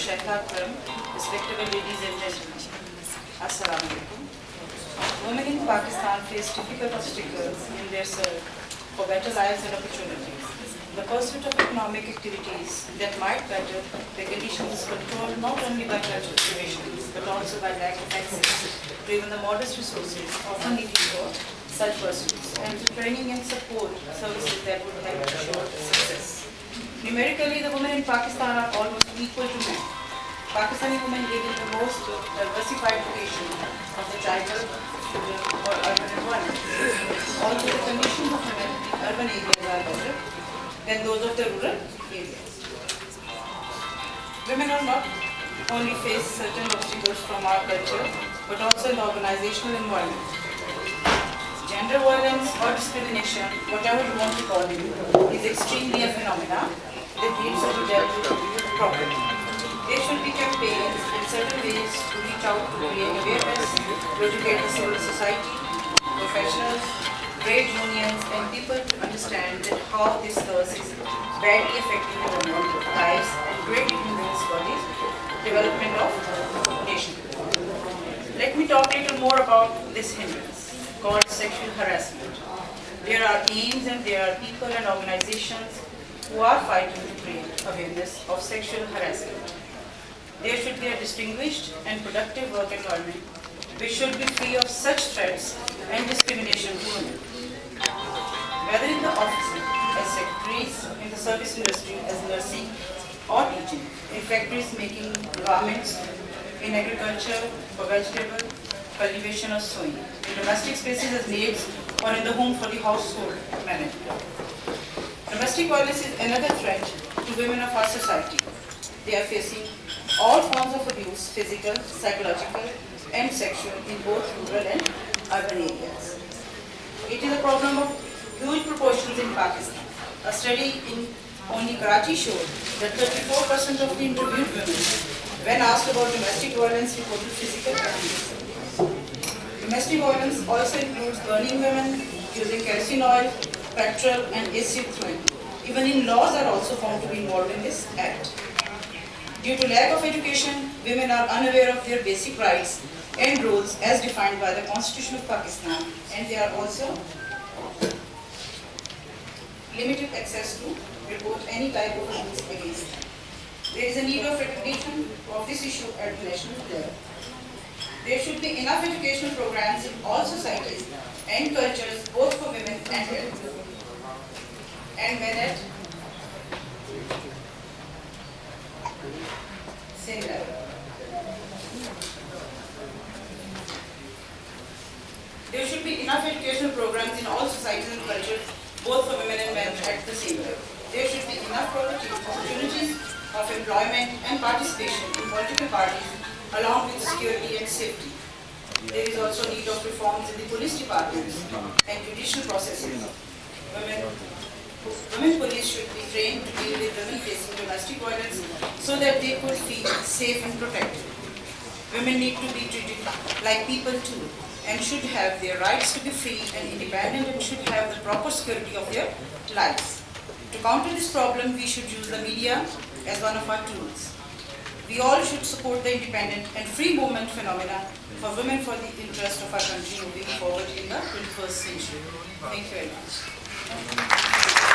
Shaikha Akram, respectable ladies and gentlemen. Assalamu alaikum. Women in Pakistan face difficult obstacles in their search for better lives and opportunities. The pursuit of economic activities that might better their conditions is controlled not only by cultural provisions but also by lack of access to even the modest resources often needed for such pursuits and to training and support services that would help ensure success. Numerically, the women in Pakistan are almost equal to men. Pakistani women live in the most diversified location of the tribal, rural or urban environment. Although the conditions of women in urban areas are better than those of the rural areas. Women are not only face certain obstacles from our culture, but also in the organizational environment. Gender violence or discrimination, whatever you want to call it, is extremely a phenomena that needs to be dealt with properly. There should be campaigns and certain ways to reach out to create awareness, to educate the civil society, professionals, trade unions, and people to understand that how this loss is badly affecting their own lives and greatly hindrance for the development of the nation. Let me talk a little more about this hindrance called sexual harassment. There are aims and there are people and organizations who are fighting to create awareness of sexual harassment. There should be a distinguished and productive work environment which should be free of such threats and discrimination to women. Whether in the office, as secretaries, in the service industry, as nursing or teaching, in factories making garments, in agriculture, for vegetable cultivation or sowing, in domestic spaces as maids, or in the home for the household management. Domestic violence is another threat to women of our society. They are facing all forms of abuse, physical, psychological, and sexual in both rural and urban areas. It is a problem of huge proportions in Pakistan. A study in only Karachi showed that 34% of the interviewed women, when asked about domestic violence, reported physical abuse. Domestic violence also includes burning women, using kerosene oil, petrol, and acid throwing. Even in-laws are also found to be involved in this act. Due to lack of education, women are unaware of their basic rights and roles as defined by the Constitution of Pakistan, and they are also limited access to report any type of abuse against them. There is a need of recognition of this issue at the national level. There should be enough educational programs in all societies and cultures, both for women and men at same level. There should be enough educational programs in all societies and cultures, both for women and men at the same level. There should be enough opportunities of employment and participation in political parties along with security and safety. There is also need of reforms in the police departments and judicial processes. Women police should be trained to deal with women facing domestic violence so that they could feel safe and protected. Women need to be treated like people too and should have their rights to be free and independent and should have the proper security of their lives. To counter this problem, we should use the media as one of our tools. We all should support the independent and free movement phenomena for women for the interest of our country moving forward in the 21st century. Thank you very much.